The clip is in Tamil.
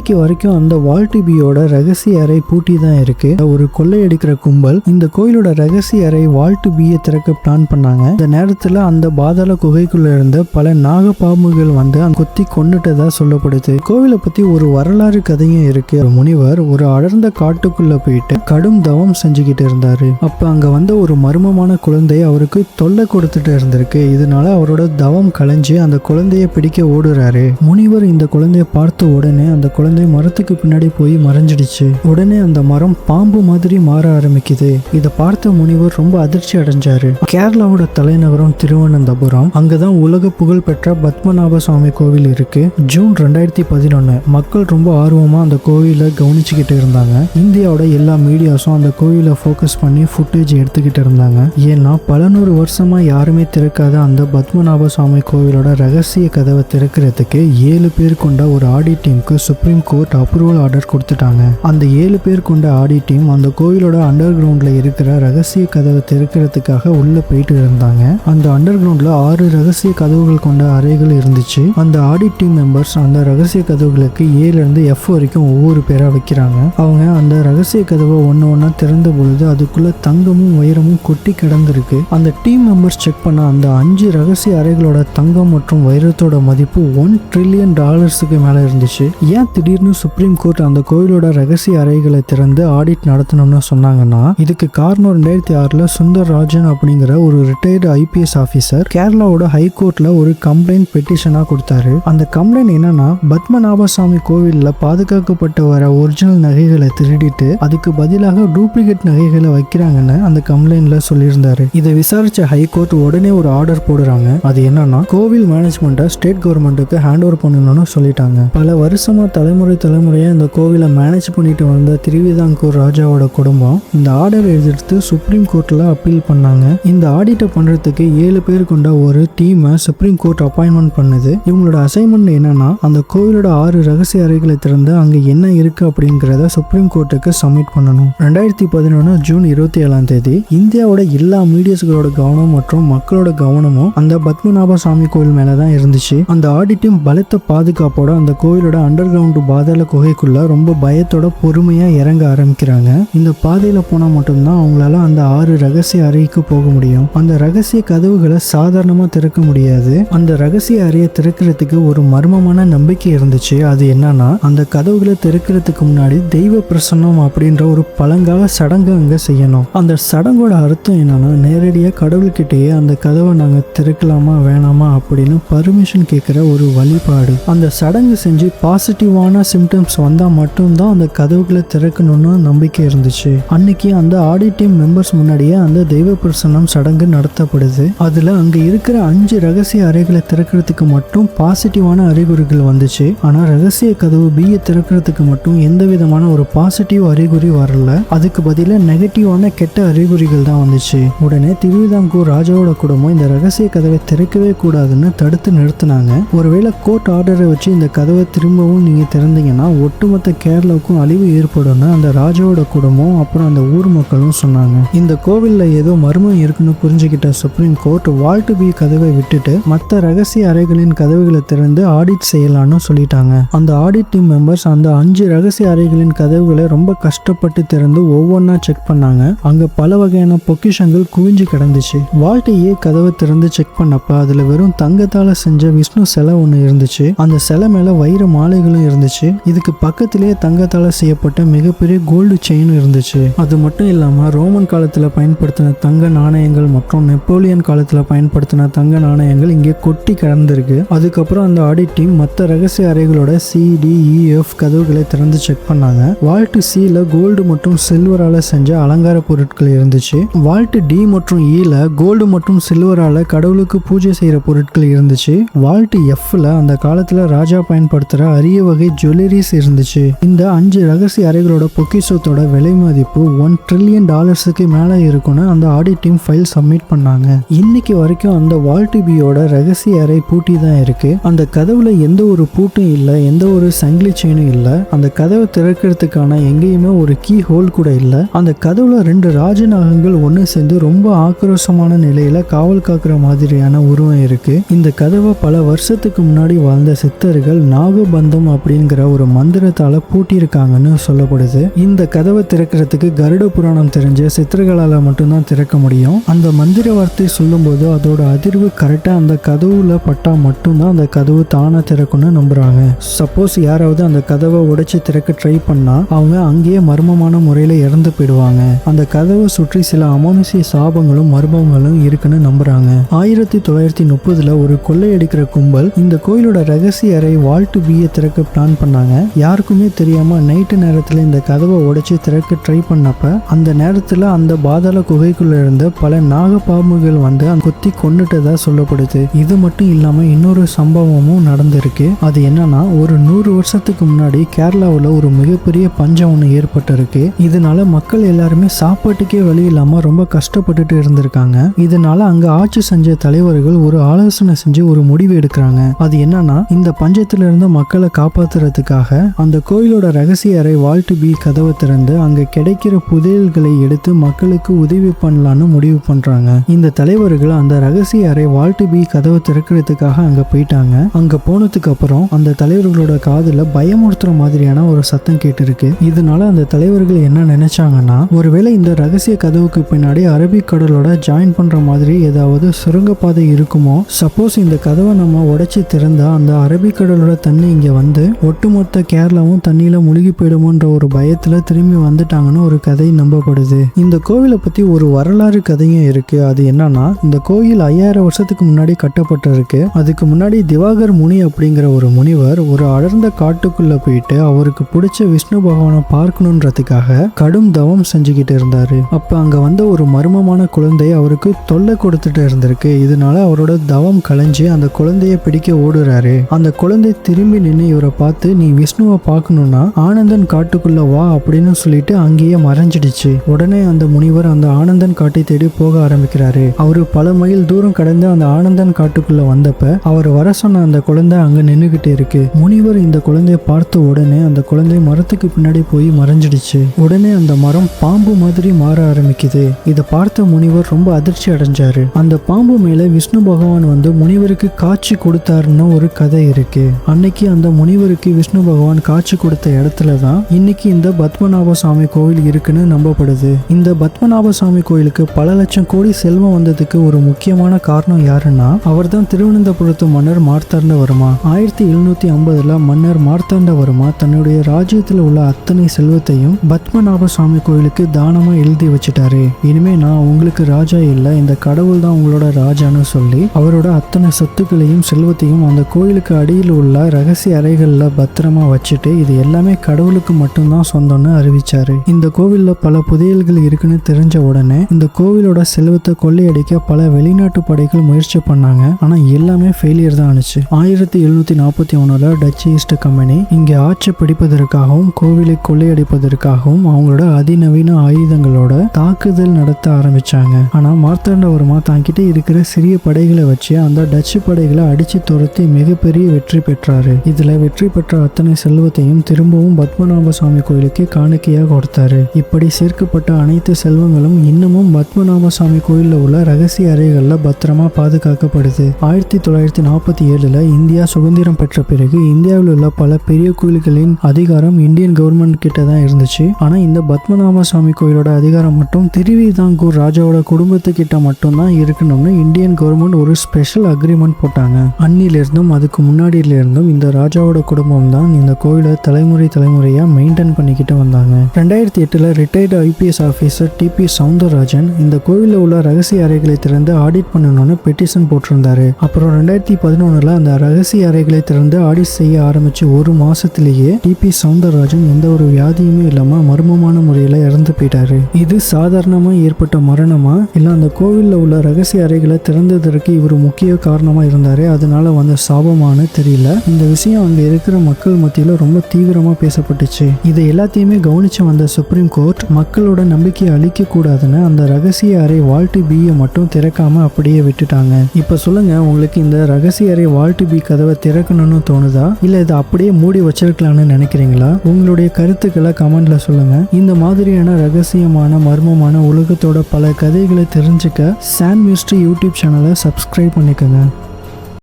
இன்னைக்கு வரைக்கும் அந்த வால்ட் பியோட ரகசிய அறை பூட்டி தான் இருக்கு. ஒரு கொள்ளையடிக்கிற கும்பல் இந்த கோயிலோட ரகசிய அறை வால்ட் பியை திறக்க பிளான் பண்ணாங்க. இந்த நேரத்துல அந்த பாதாள குகைக்குள்ள இருந்த பல நாகப்பாம்புகள் வந்து கொத்தி கொன்னுட்டதா சொல்லப்படுது. கோவிலை பத்தி ஒரு வரலாறு கதையும் இருக்கு. முனிவர் ஒரு அடர்ந்த காட்டுக்குள்ள போயிட்டு கடும் தவம் செஞ்சுக்கிட்டு இருந்தாரு. அப்ப அங்க வந்த ஒரு மர்மமான குழந்தை அவருக்கு தொல்லை கொடுத்துட்டு இருந்திருக்கு. இதனால அவரோட தவம் கலைஞ்சு அந்த குழந்தைய பிடிக்க ஓடுறாரு. முனிவர் இந்த குழந்தைய பார்த்த உடனே அந்த குழந்தை மரத்துக்கு பின்னாடி போய் மறைஞ்சிடுச்சு. உடனே அந்த மரம் பாம்பு மாதிரி மாற ஆரம்பிக்குது. இதை பார்த்த முனிவர் ரொம்ப அதிர்ச்சி அடைஞ்சாரு. கேரளாவோட தலைநகரம் திருவனந்தபுரம். அங்கதான் உலக புகழ் பெற்ற பத்மநாப சுவாமி கோவில் இருக்கு. ஜூன் 2011 மக்கள் ரொம்ப ஆர்வமா அந்த கோவிலை கவனிச்சுக்கிட்டு இருந்தாங்க. இந்தியாவோட எல்லா மீடியாஸும் அந்த கோவிலை ஃபோக்கஸ் பண்ணி ஃபுட்டேஜ் எடுத்துக்கிட்டு இருந்தாங்க. ஏன்னா பல நூறு வருஷமா யாருமே திறக்காத அந்த பத்மநாப சுவாமி கோவிலோட ரகசிய கதவை திறக்கிறதுக்கு 7 பேர் கொண்ட ஒரு ஆடிட் டீமுக்கு சுப்ரீம் கோர்ட் அப்ரூவல் ஆர்டர் கொடுத்துட்டாங்க. அந்த 7 பேர் கொண்ட ஆடிட் டீம் அந்த கோவிலோட அண்டர் கிரவுண்ட்ல இருக்கிற ரகசிய கதவை திறக்கிறதுக்காக உள்ள போயிட்டு இருந்தாங்க. அந்த அண்டர் கிரவுண்ட்ல 6 ரகசிய கதவுகள் கொண்ட அறைகள் இருந்துச்சு. அந்த ஆடிட் டீம் மெம்பர்ஸ் அந்த ரகசிய கதவுகளுக்கு A இருந்து F வரைக்கும் ஒவ்வொரு பேரா வைக்கிறாங்க. அவங்க அந்த ரகசிய கதவை ஒன்னா திறந்த பொழுது அதுக்குள்ள தங்கமும் வைரமும் கொட்டி கிடந்திருக்கு. அந்த டீம் மெம்பர்ஸ் செக் பண்ண அந்த 5 ரகசிய அறைகளோட தங்கம் மற்றும் வைரத்தோட மதிப்பு $1 trillion மேல இருந்துச்சு. ஏன் திடீர்னு சுப்ரீம் கோர்ட் அந்த கோயிலோட ரகசிய அறைகளை திறந்து ஆடிட் நடத்தணும்னு சொன்னாங்கன்னா, இதுக்கு காரணம் 2006 சுந்தர் ராஜன் அப்படிங்கிற ஒரு ரிட்டையர்டு IPS ஆபீசர் கேரளாவோட ஹைகோர்ட்ல ஒரு கம்ப்ளைண்ட் பெட்டிஷனா கொடுத்தாரு. அந்த கம்ப்ளைண்ட் என்னன்னா, பத்மநாப சுவாமி கோவில்ல பாதுகாக்கப்பட்ட வர ஒரிஜினல் நகைகளை திருடிட்டு அதுக்கு பதிலாக டூப்ளிகேட் நகைகளை வைக்கிறாங்கன்னு அந்த கம்ப்ளைண்ட்ல சொல்லியிருந்தாரு. இதை விசாரிச்ச ஹைகோர்ட் உடனே ஒரு ஆர்டர் போடுறாங்க. அது என்னன்னா, கோவில் மேனேஜ்மெண்ட்டை ஸ்டேட் கவர்மெண்ட்டுக்கு ஹேண்ட் ஓவர் பண்ணணும்னு சொல்லிட்டாங்க. பல வருஷமா தலைமுறையா இந்த கோவிலை மேனேஜ் பண்ணிட்டு வந்த திருவிதாங்கூர் ராஜாவோட குடும்பம் இந்த ஆர்டரை எதிர்த்து சுப்ரீம் கோர்ட்ல அப்பீல் பண்ணாங்க. இந்த ஆடிட்டை பண்றதுக்கு 7 பேர் கொண்ட ஒரு டீமை சுப்ரீம் கோர்ட் அப்பாயின்மெண்ட் பண்ணுது. இவங்களோட அசைன்மெண்ட் என்னன்னா, அந்த கோவிலோட 6 ரகசிய அறைகளை திறந்து அங்க என்ன இருக்கு அப்படிங்கறத சுப்ரீம் கோர்ட்டுக்கு சப்மிட் பண்ணணும். 2011 ஜூன் 27 இந்தியாவோட எல்லா மீடியாஸ்களோட கவனம் மற்றும் மக்களோட கவனமும் அந்த பத்மநாப சுவாமி கோவில் மேலதான் இருந்துச்சு. அந்த ஆடிட்டும் பலத்த பாதுகாப்போட அந்த கோவிலோட அண்டர் கிரவுண்ட் பாதாள குகைக்குள்ள ரொம்ப பயத்தோட பொறுமையா இறங்க ஆரம்பிக்கிறாங்க. இந்த பாதையில போனா மட்டும்தான் அவங்களால அந்த 6 ரகசிய அறைக்கு போக முடியும். அந்த ரகசிய கதவுகளை சாதாரணமா திறக்க முடியாது. அந்த ரகசிய அறையை திறக்கிறதுக்கு ஒரு மர்மமான நம்பிக்கை இருந்துச்சு. அது என்னன்னா, அந்த கதவுகளை திறக்கிறதுக்கு முன்னாடி தெய்வ பிரசன்னம் அப்படின்ற ஒரு பழங்கால சடங்கு அங்க செய்யணும். அந்த சடங்கோட அர்த்தம் என்னன்னா, நேரடியா கடவுள்கிட்டயே அந்த கதவை நாங்க திறக்கலாமா வேணாமா அப்படின்னு பர்மிஷன் கேட்கிற ஒரு வழிபாடு. அந்த சடங்கு செஞ்சு பாசிட்டிவான சிம்டம்ஸ் வந்தா மட்டும்தான் அந்த கதவுகளை திறக்கணும்னு நம்பிக்கை இருந்துச்சு. அன்னைக்கு அந்த ஆடிட் டீம் மெம்பர்ஸ் முன்னாடியே அந்த தெய்வ பிரசன்னம் சடங்கு நடத்தப்படுது. அதுல அங்க இருக்கிற 5 ரகசிய அறைகளை திறக்கிறதுக்கு மட்டும் பாசிட்டிவான அறிகுறிகள் வந்துச்சு. ஆனா ரகசிய கதவு B திறக்கிறதுக்கு மட்டும் எந்த விதமான ஒரு பாசிட்டிவ் அறிகுறி வரல. அதுக்கு பதிலா நெகட்டிவான கெட்ட அறிகுறிகள் தான் வந்துச்சு. உடனே திருவிதாங்கூர் ராஜாவோட குடும்பம் இந்த ரகசிய கதவை திறக்கவே கூடாதுன்னு தடுத்து நிறுத்தினாங்க. ஒருவேளை கோர்ட் ஆர்டரை வச்சு இந்த கதவை திரும்பவும் நீங்க திறந்தீங்கன்னா ஒட்டுமொத்த கேரளாவுக்கும் அழிவு ஏற்படும் அந்த ராஜாவோட குடும்பம் அப்புறம் அந்த ஊர் மக்களும் சொன்னாங்க. இந்த கோவில்ல ஏதோ மர்மம் இருக்குன்னு புரிஞ்சுக்கிட்ட சுப்ரீம் கோர்ட் வால்ட் B கதவை விட்டுட்டு மற்ற ரகசிய அறைகளின் கதவுகளை திறந்து ஆடிட் செய்யலாம்னு சொல்லிட்டாங்க. அந்த ஆடிட் டீம் மெம்பர்ஸ் அந்த 5 ரகசிய அறைகளின் கதவுகளை ரொம்ப கஷ்டப்பட்டு திறந்து ஒவ்வொன்னா செக் பண்ணாங்க. அங்க பல வகையான பொக்கிஷங்கள் குவிஞ்சு கிடந்துச்சு. வால்ட் A கதவை திறந்து செக் பண்ணப்ப அதுல வெறும் தங்கத்தால செஞ்ச விஷ்ணு சிலை ஒண்ணு இருந்துச்சு. அந்த சிலை மேல வைர மாலைகளும் இருந்துச்சு. இதுக்கு பக்கத்திலேயே தங்கத்தால செய்யப்பட்ட மிகப்பெரிய கோல்டு செயின் இருந்துச்சு. அது மட்டும் இல்லாம ரோமன் காலத்துல பயன்படுத்தின தங்க நாணயங்கள் மற்றும் நெப்போலியன் காலத்துல பயன்படுத்தின தங்க நாணயங்கள் இங்கே கொட்டி கிடந்திருக்கு. அதுக்கப்புறம் அந்த ஆடிட் டீம் மற்ற ரகசிய அறைகளோட C-D-E-F கதவுகளை திறந்து செக் பண்ணாங்க. வால்ட் C-ல கோல்டு மற்றும் சில்வரால செஞ்ச அலங்கார பொருட்கள் இருந்துச்சு. வால்ட் D மற்றும் E-ல கோல்டு மற்றும் சில்வரால கடவுளுக்கு பூஜை செய்யற பொருட்கள் இருந்துச்சு. வால்ட் F-ல அந்த காலத்துல ராஜா பயன்படுத்துற அரிய வகை ஜுவல்லரிஸ் இருந்துச்சு. இந்த 5 ரகசிய அறைகளோட பொக்கிஷத்தோட விலை மதிப்பு $1 trillion மேல இருக்குன்னு அந்த ஆடிட் டீம் ஃபைல் சப்மிட் பண்ணாங்க. இன்னைக்கு வரைக்கும் அந்த வால்ட் பியோட ரகசிய அறை பூட்டி தான் இருக்கு. அந்த கதவுல எந்த ஒரு பூட்டும் இல்ல, எந்த ஒரு சங்கிலி செயினும் இல்ல. அந்த கதவை திறக்கிறதுக்கான எங்கேயுமே ஒரு கீ ஹோல் கூட இல்ல. அந்த கதவுல 2 ராஜநாகங்கள் ஒன்னு சேர்ந்து ரொம்ப ஆக்ரோஷமான நிலையில காவல் காக்குற மாதிரியான உருவம் இருக்கு. இந்த கதவை பல வருஷத்துக்கு முன்னாடி வாழ்ந்த சித்தர்கள் நாகபந்தம் அப்படிங்கிற அப்படிங்கிற ஒரு மந்திரத்தால பூட்டியிருக்காங்கன்னு சொல்லப்படுது. இந்த கதவை திறக்கிறதுக்கு கருட புராணம் தெரிஞ்ச சித்தர்களால மட்டும்தான் திறக்க முடியும். அந்த மந்திர வார்த்தை சொல்லும்போது அதோட அதிர்வு கரெக்டா அந்த கதவுல பட்டா மட்டும்தான் அந்த கதவு தானா திறக்கும்னு நம்புறாங்க. சப்போஸ் யாராவது அந்த கதவை உடைச்சு திறக்க ட்ரை பண்ணா அவங்க அங்கேயே மர்மமான முறையில இறந்து போயிடுவாங்க. அந்த கதவை சுற்றி சில அமானுஷ்ய சாபங்களும் மர்மங்களும் இருக்குன்னு நம்புறாங்க. 1930 ஒரு கொள்ளையடிக்கிற கும்பல் இந்த கோயிலோட ரகசிய அறை வால்ட் பியை திறக்க பிளான் பண்ணாங்க. யாருக்குமே தெரியாம நைட்டு நேரத்துல இந்த கதவை உடைச்சு திறக்க ட்ரை பண்ணப்ப அந்த நேரத்துல அந்த பாதாள குகைக்குள்ள இருந்த பல நாகப்பாம்புகள் வந்து கொத்தி கொண்டுட்டதா சொல்லப்படுது. இது மட்டும் இல்லாம இன்னொரு சம்பவமும் நடந்திருக்கு. அது என்னன்னா, ஒரு 100 வருஷத்துக்கு முன்னாடி கேரளாவில் ஒரு மிகப்பெரிய பஞ்சம் ஒன்று ஏற்பட்டிருக்கு. இதனால மக்கள் எல்லாருமே சாப்பாட்டுக்கே வழி இல்லாம ரொம்ப கஷ்டப்பட்டுட்டு இருந்திருக்காங்க. இதனால அங்க ஆட்சி செஞ்ச தலைவர்கள் ஒரு ஆலோசனை செஞ்சு ஒரு முடிவு எடுக்கிறாங்க. அது என்னன்னா, இந்த பஞ்சத்துல இருந்து மக்களை காப்பாத்துறதுக்காக அந்த கோயிலோட ரகசிய அறை வால்ட் பி கதவை திறந்து அங்க கிடைக்கிற புதையல்களை எடுத்து மக்களுக்கு உதவி பண்ணலான்னு முடிவு பண்றாங்க. இந்த தலைவர்கள் அந்த ரகசிய அறை வால்ட் பி கதவை திறக்கிறதுக்காக அங்க போயிட்டாங்க. அங்க போனதுக்கு அப்புறம் அந்த தலைவர்களோட காதுல பயமுறுத்துற மாதிரியான ஒரு சத்தம் கேட்டிருக்கு. இதனால அந்த தலைவர்கள் என்ன நினைச்சாங்கன்னா, ஒருவேளை இந்த ரகசிய கதவுக்கு பின்னாடி அரபிக் கடலோட ஜாயின் பண்ற மாதிரி ஏதாவது சுரங்கப்பாதை இருக்குமோ, சப்போஸ் இந்த கதவை நம்ம உடைச்சு திறந்தா அந்த அரபிக் கடலோட தண்ணி இங்க வந்து ஒட்டுமொத்த கேரளாவும் தண்ணியில முழுகி போயிடுமோன்ற ஒரு பயத்துல திரும்பி வந்துட்டாங்கன்னு ஒரு கதை நம்பப்படுது. இந்த கோவிலை பத்தி ஒரு வரலாறு கதையும் இருக்கு. அது என்னன்னா, இந்த கோயில் 5000 வருஷத்துக்கு முன்னாடி கட்டப்பட்டிருக்கு. அதுக்கு முன்னாடி திவாகர் முனி அப்படிங்கிற ஒரு முனிவர் ஒரு அடர்ந்த காட்டுக்குள்ள போயிட்டு அவருக்கு பிடிச்ச விஷ்ணு பகவானை பார்க்கணுன்றதுக்காக கடும் தவம் செஞ்சுக்கிட்டு இருந்தாரு. அப்ப அங்க வந்த ஒரு மர்மமான குழந்தை அவருக்கு தொல்லை கொடுத்துட்டு இருந்திருக்கு. இதனால அவரோட தவம் கலைஞ்சு அந்த குழந்தைய பிடிக்க ஓடுறாரு. அந்த குழந்தை திரும்பி நின்று இவரை பார்த்து, நீ விஷ்ணுவை பார்க்கணும்னா ஆனந்தன் காட்டுக்குள்ள வா அப்படின்னு சொல்லிட்டு அங்கேயே மறைஞ்சிடுச்சு. உடனே அந்த முனிவர் அந்த ஆனந்தன் காட்டை தேடி போக ஆரம்பிக்கிறாரு. அவரு பல மைல் தூரம் கடந்து அந்த ஆனந்தன் காட்டுக்குள்ள வந்தப்ப அவர் வர சொன்ன அந்த குழந்தை அங்க நின்னுகிட்டு இருக்கு. முனிவர் இந்த குழந்தைய பார்த்த உடனே அந்த குழந்தை மரத்துக்கு பின்னாடி போய் மறைஞ்சிடுச்சு. உடனே அந்த மரம் பாம்பு மாதிரி மாற ஆரம்பிக்குது. இதை பார்த்த முனிவர் ரொம்ப அதிர்ச்சி அடைஞ்சாரு. அந்த பாம்பு மேல விஷ்ணு பகவான் வந்து முனிவருக்கு காட்சி கொடுத்தாருன்னு ஒரு கதை இருக்கு. அன்னைக்கு அந்த முனிவருக்கு விஷ்ணு பகவான் காட்சி கொடுத்த இடத்துல தான் இன்னைக்கு இந்த பத்மநாப சாமி கோவில் இருக்குன்னு நம்பப்படுது. இந்த பத்மநாப சாமி கோயிலுக்கு பல லட்சம் கோடி செல்வம் வந்ததுக்கு ஒரு முக்கியமான காரணம் யாருன்னா, அவர் தான் திருவனந்தபுரத்து மன்னர் மார்த்தாண்டவர்மா. 1750 மன்னர் மார்த்தாண்டவர்மா தன்னுடைய ராஜ்யத்தில் உள்ள அத்தனை செல்வத்தையும் பத்மநாப சாமி கோயிலுக்கு தானமா எழுதி வச்சுட்டாரு. இனிமே நான் உங்களுக்கு ராஜா இல்ல, இந்த கடவுள் தான் உங்களோட ராஜான்னு சொல்லி அவரோட அத்தனை சொத்துக்களையும் செல்வத்தையும் அந்த கோயிலுக்கு அடியில் உள்ள ரகசிய அறைகள்ல பத்திரமா வச்சுட்டு இது எல்லாமே கடவுளுக்கு மட்டும்தான் சொந்தம்னு அறிவிச்சாரு. இந்த கோவில்ல பல புதையல்கள் இருக்குன்னு தெரிஞ்ச உடனே இந்த கோவிலோட செல்வத்தை கொள்ளையடிக்க பல வெளிநாட்டு படைகள் முயற்சி பண்ணாங்க. ஆனா எல்லாமே ஃபெயிலியர் தான் ஆனிச்சு. 1741 டச் ஈஸ்ட் கம்பெனி இங்க ஆட்சி பிடிப்பதற்காகவும் கோவிலை கொள்ளையடிப்பதற்காகவும் அவங்களோட அதிநவீன ஆயுதங்களோட தாக்குதல் நடத்த ஆரம்பிச்சாங்க. ஆனா மார்த்தாண்டவர்மா தாங்கிட்ட இருக்கிற சிறிய படைகளை வச்சு அந்த டச்சு படைகளை அடிச்சு துரத்தி மிகப்பெரிய வெற்றி பெற்றாரு. இதுல வெற்றி பெற்ற அத்தனை செல்வத்தையும் திரும்பவும் பத்மநாப சுவாமி கோயிலுக்கு காணிக்கையாக கொடுத்தாரு. இப்படி சேர்க்கப்பட்ட அனைத்து செல்வங்களும் இன்னமும் பத்மநாப சுவாமி கோயில்ல உள்ள ரகசிய அறைகள்ல பத்திரமா பாதுகாக்கப்படுது. 1947 இந்தியா சுதந்திரம் பெற்ற பிறகு இந்தியாவில் உள்ள பல பெரிய கோயில்களின் அதிகாரம் இந்தியன் கவர்மெண்ட் கிட்ட தான் இருந்துச்சு. ஆனா இந்த பத்மநாப சுவாமி கோயிலோட அதிகாரம் மட்டும் திருவிதாங்கூர் ராஜாவோட குடும்பத்துக்கிட்ட மட்டும் தான் இருக்கணும்னு இந்தியன் கவர்மெண்ட் ஒரு ஸ்பெஷல் அக்ரிமெண்ட் போட்டாங்க. அன்னிலிருந்தும் அதுக்கு முன்னாடியில இருந்தும் இந்த ராஜாவோட குடும்பம் தான் இந்த கோயிலை தலைமுறையா மெயின்டைன் பண்ணிக்கிட்டு வந்தாங்க. 2008 retired IPS officer TP Soundararajan இந்த கோயிலில் உள்ள ரகசிய அறைகளை திறந்து ஆடிட் பண்ணணும்னு பெட்டிஷன் போட்டிருந்தாரு. அப்புறம் 2011 அந்த ரகசிய அறைகளை திறந்து ஆடிட் செய்ய ஆரம்பிச்சு ஒரு மாசத்திலேயே TP சவுந்தரராஜன் எந்த ஒரு வியாதியுமே இல்லாம மர்மமான முறையில இறந்து போயிட்டாரு. இது சாதாரணமா ஏற்பட்ட மரணமா இல்ல அந்த கோவில்ல உள்ள ரகசிய அறைகளை திறந்ததற்கு இவர் முக்கிய காரணமா இருந்தாரு, அதனால வந்த சாபமானு தெரியல. இந்த விஷயம் அங்க இருக்கிற மக்கள் மத்தியில ரொம்ப தீவிரமா பேசப்பட்டுச்சு. இதை எல்லாத்தையுமே கவனிச்சு வந்த சுப்ரீம் கோர்ட் மக்களோட நம்பிக்கையை அழிக்க கூடாதுன்னு அந்த ரகசிய அறை வால்ட் பியை மட்டும் திறக்காம அப்படியே விட்டுட்டாங்க. இப்ப சொல்லுங்க, உங்களுக்கு இந்த ரகசிய அறை வால்ட் பி கதவை திறக்கணும்னு தோணுதா இல்ல இதை அப்படியே மூடி வச்சிருக்கலாம்னு நினைக்கிறீங்களா? உங்களுடைய கருத்துக்களை கமெண்ட்ல சொல்லுங்க. இந்த மாதிரியான ரகசியமான மர்மமான உலகத்தோட பல கதைகளை தெரிஞ்சுக்க சான் மிஸ்ட்ரி யூடியூப் சேனலை சப்ஸ்கிரைப் பண்ணிக்கோங்க.